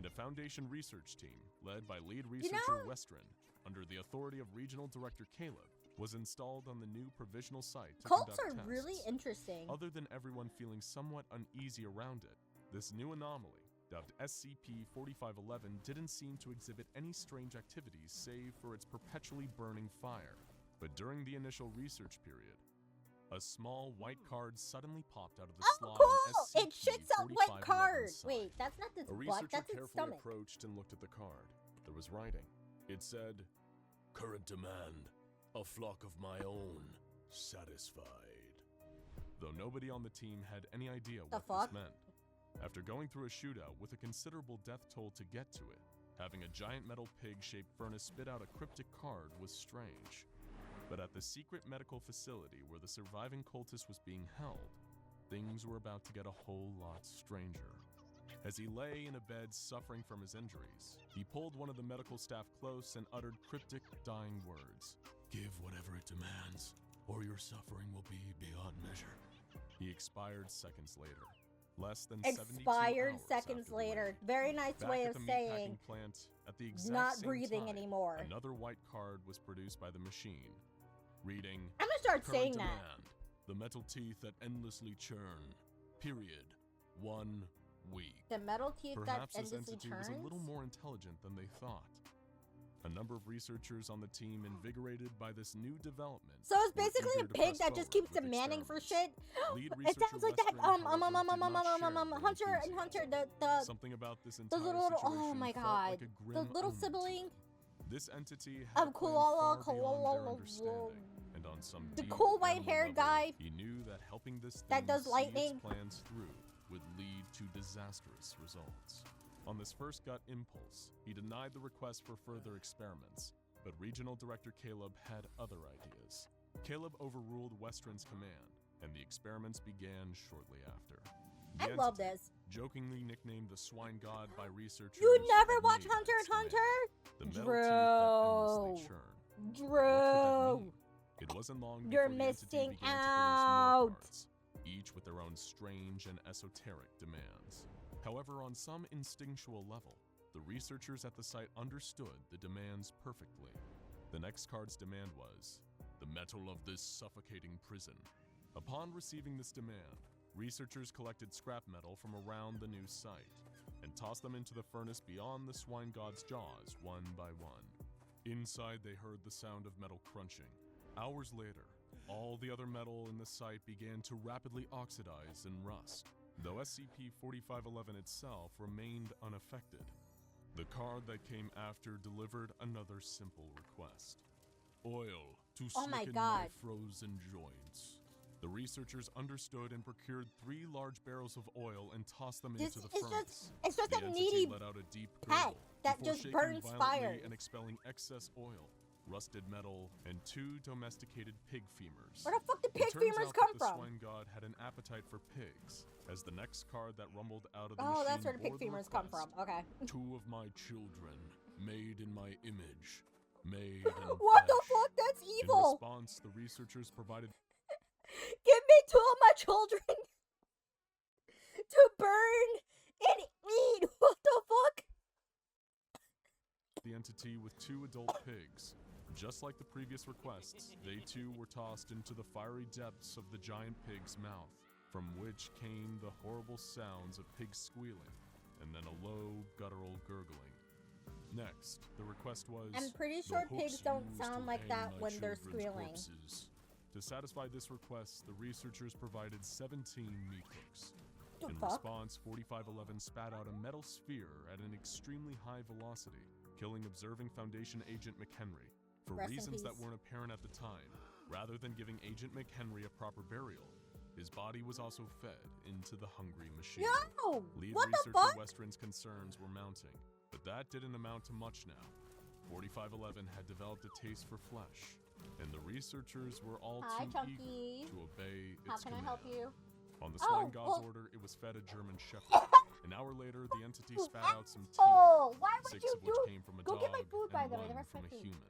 and a Foundation research team, led by lead researcher Westrin, under the authority of Regional Director Caleb, was installed on the new provisional site to Cults conduct are tests. really interesting. Other than everyone feeling somewhat uneasy around it, this new anomaly, dubbed SCP-4511, didn't seem to exhibit any strange activities save for its perpetually burning fire. But during the initial research period, a small white card suddenly popped out of the slot cool! on It shits out white SCP-4511's card. side. Wait, that's not its A butt, researcher that's its carefully stomach. approached and looked at the card. There was writing. It said, "Current demand, a flock of my own, satisfied." Though nobody on the team had any idea what this meant. After going through a shootout with a considerable death toll to get to it, having a giant metal pig-shaped furnace spit out a cryptic card was strange. But at the secret medical facility where the surviving cultist was being held, things were about to get a whole lot stranger. As he lay in a bed suffering from his injuries, he pulled one of the medical staff close and uttered cryptic, dying words. "Give whatever it demands, or your suffering will be beyond measure." He expired seconds later. Less than 72 hours seconds after the later. raid. Very nice Back way at of the saying meatpacking plant, at the exact not same breathing time, anymore. Another white card was produced by the machine, reading, I'm gonna start "Current saying demand, that. the metal teeth that endlessly churn. Period. 1 week." The metal teeth Perhaps that this endlessly entity turns? was a little more intelligent than they thought. A number of researchers on the team, invigorated by this new development, So it's were basically eager a to pig press that just forward keeps with demanding for experiments. shit. Lead It researcher sounds like that Westrin, however, did not share Hunter their and Hunter, enthusiasm. the Something about this the entire little, situation oh my felt god, like a the grim little omen to sibling him. This entity of had planned Koala, far beyond their Koala, understanding, and on some the deep cool white animal haired level, guy he knew that helping this that thing does see lightning. its plans through would lead to disastrous results. On this first gut impulse, he denied the request for further experiments, but Regional Director Caleb had other ideas. Caleb overruled Westrin's command, and the experiments began shortly after. The I love entity, this. jokingly nicknamed the Swine God by researchers, You never had watch made Hunter its and Hunter? command. The metal teeth that endlessly churn. What could that mean? It wasn't long You're before the entity missing began to produce out. more cards, each with their own strange and esoteric demands. However, on some instinctual level, the researchers at the site understood the demands perfectly. The next card's demand was, "The metal of this suffocating prison." Upon receiving this demand, researchers collected scrap metal from around the new site and tossed them into the furnace beyond the Swine God's jaws one by one. Inside, they heard the sound of metal crunching. Hours later, all the other metal in the site began to rapidly oxidize and rust, though SCP-4511 itself remained unaffected. The card that came after delivered another simple request. Oil to Oh my slicken God. my frozen joints. The researchers understood and procured 3 large barrels of oil and tossed them This into the is furnace. it's just The a entity needy let out a deep pet gurgle that before just shaking burns violently fire. and expelling excess oil, rusted metal, and 2 domesticated pig femurs. Where the fuck did It pig turns femurs out come that the from? Swine God had an appetite for pigs, as the next card that rumbled out of the Oh, machine that's where the pig bore the femurs come from. request. Okay. 2 of my children, made in my image, made in What the flesh. fuck? That's In evil. response, the researchers provided Give me 2 of my children to burn and eat. What the fuck? the entity with 2 adult pigs. Just like the previous requests, they too were tossed into the fiery depths of the giant pig's mouth, from which came the horrible sounds of pigs squealing, and then a low, guttural gurgling. Next, the request was, I'm pretty "The sure hooks pigs don't used sound to like hang that my when they're children's squealing." corpses." To satisfy this request, the researchers provided 17 meat hooks. The In fuck? response, 4511 spat out a metal sphere at an extremely high velocity, killing observing Foundation Agent McHenry. For Rest in reasons that peace. weren't apparent at the time, rather than giving Agent McHenry a proper burial, his body was also fed into the hungry machine. No! Lead What the researcher fuck? Westrin's concerns were mounting, but that didn't amount to much now. 4511 had developed a taste for flesh, and the researchers were all Hi, too Chunky. eager to obey How its can I command. help you? On the Oh, Swine God's well- order, it was fed a German Shepherd. An hour later, the entity spat out some teeth, Oh, why would 6 you of which do? came from a Go dog get my food, by and the way. 1 That's from my a food. human.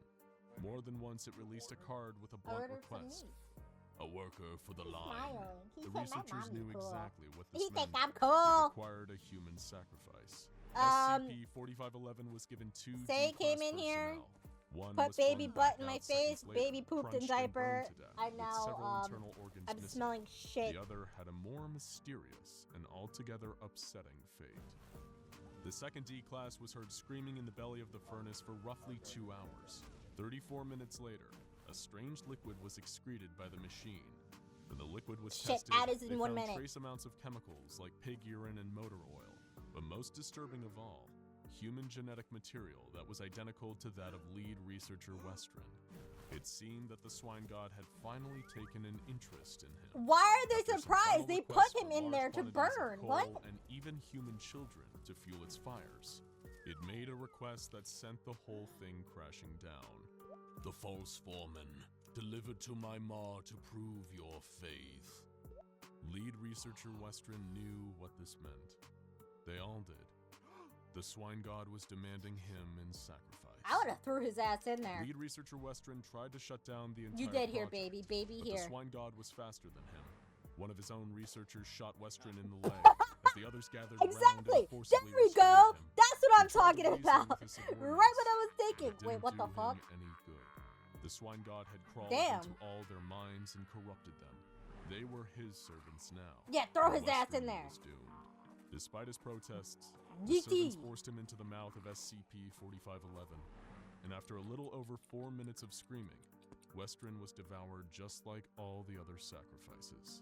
More than once, it released a card with a I blunt ordered some request. meat. A worker for the He's line. smiling. He The said my researchers mommy's knew cool. exactly what He this think meant. I'm It cool. required a human sacrifice. SCP-4511 was given 2 Say D-class came in here, personnel. One put was baby flown butt back in my out seconds face, later, baby pooped in crunched and diaper. burned to death, I'm with now, several internal organs I'm missing. smelling shit. The other had a more mysterious and altogether upsetting fate. The second D-class was heard screaming in the belly of the furnace for roughly 2 hours. 34 minutes later, a strange liquid was excreted by the machine. When the liquid was Shit, tested, add is they in 1 found minute. trace amounts of chemicals like pig urine and motor oil. But most disturbing of all, human genetic material that was identical to that of lead researcher Westron. It seemed that the swine god had finally taken an interest in him. Why are they After some surprised? final They requests put him for in large there to quantities of burn. coal What? And even human children to fuel its fires. It made a request that sent the whole thing crashing down. The false foreman, delivered to my ma to prove your faith. Lead researcher Westron knew what this meant. They all did. The swine god was demanding him in sacrifice. I would have threw his ass in there. Lead researcher Westron tried to shut down the entire You did here, project, baby. Baby but here. the swine god was faster than him. One of his own researchers shot Westron in the leg as the others gathered around Exactly. and forcibly There we restrained go. him. That's what I'm He tried to talking reason about. with his subordinates, Right what I was but thinking. it Wait, didn't what the do fuck? him any good. The swine god had crawled Damn. into all their minds and corrupted them. They were his servants now. Yeah, throw and his ass in Westron there. was doomed. Despite his protests, the servants Yeety. forced him into the mouth of SCP-4511, and after a little over 4 minutes of screaming, Westron was devoured just like all the other sacrifices.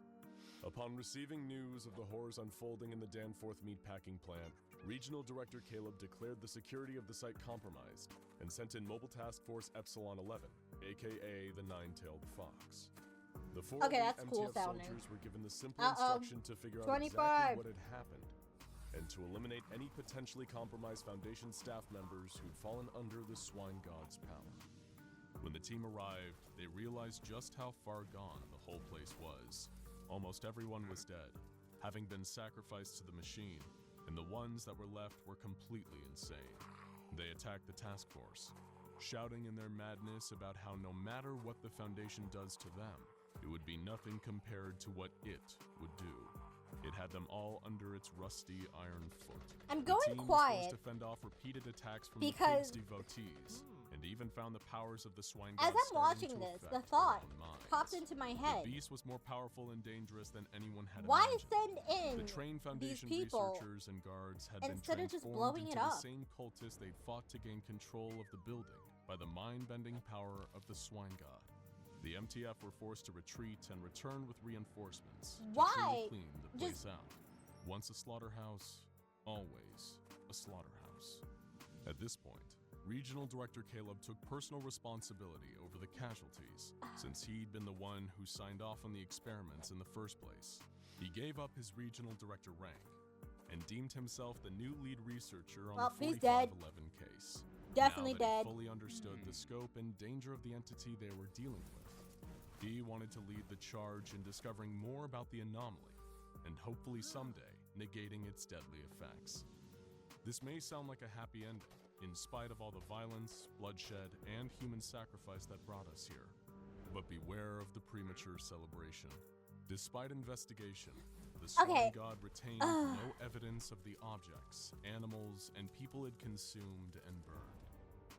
Upon receiving news of the horrors unfolding in the Danforth meatpacking plant, Regional Director Caleb declared the security of the site compromised and sent in Mobile Task Force Epsilon 11, aka the Nine-Tailed Fox. The four Okay, elite that's cool MTF sounding. soldiers were given the simple Uh-oh. instruction to figure out 25. exactly what had happened and to eliminate any potentially compromised Foundation staff members who'd fallen under the Swine God's power. When the team arrived, they realized just how far gone the whole place was. Almost everyone was dead, having been sacrificed to the machine, and the ones that were left were completely insane. They attacked the task force, shouting in their madness about how no matter what the Foundation does to them, it would be nothing compared to what it would do. It had them all under its rusty iron foot. I'm The going team was quiet forced to fend off repeated attacks from because- the pig's devotees, and even found the powers of the swine As god I'm starting watching to this, affect the their thought own minds. popped into my head. The beast was more powerful and dangerous than anyone had Why imagined. send in The trained Foundation people researchers and guards had been instead of just transformed blowing into it the up? same cultists they'd fought to gain control of the building by the mind-bending power of the swine god. The MTF were forced to retreat and return with reinforcements to Why? truly clean the Just- place out. Once a slaughterhouse, always a slaughterhouse. At this point, Regional Director Caleb took personal responsibility over the casualties, since he'd been the one who signed off on the experiments in the first place. He gave up his Regional Director rank and deemed himself the new lead researcher on Well, the he's dead. 4511 case. Definitely Now that dead. he fully understood the scope and danger of the entity they were dealing with, he wanted to lead the charge in discovering more about the anomaly and hopefully someday negating its deadly effects. This may sound like a happy ending, in spite of all the violence, bloodshed, and human sacrifice that brought us here. But beware of the premature celebration. Despite investigation, the swine Okay. god retained no evidence of the objects, animals, and people it consumed and burned.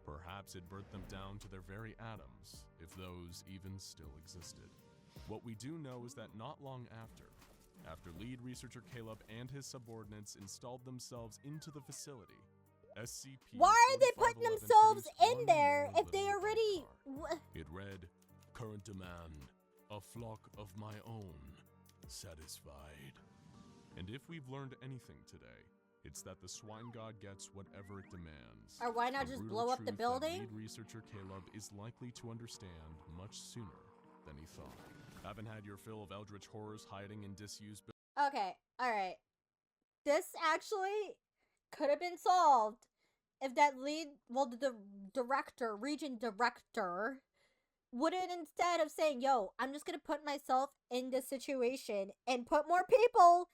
Perhaps it burnt them down to their very atoms, if those even still existed. What we do know is that not long after lead researcher Caleb and his subordinates installed themselves into the facility, SCP. Why are they putting 4511 themselves produced in one there more if they little already... report. It read, "Current demand, a flock of my own, satisfied." And if we've learned anything today, it's that the swine god gets whatever it demands. Or why not A just brutal blow up the truth that building? Lead researcher Caleb is likely to understand much sooner than he thought. Haven't had your fill of eldritch horrors hiding in disused Okay, alright. This actually could have been solved if that the director, region director, wouldn't, instead of saying, yo, I'm just gonna put myself in this situation and put more people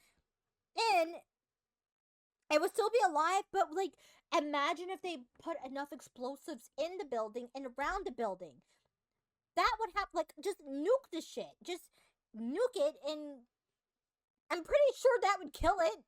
in, it would still be alive, but like, imagine if they put enough explosives in the building and around the building. That would have, like, just nuke the shit. Just nuke it, and I'm pretty sure that would kill it.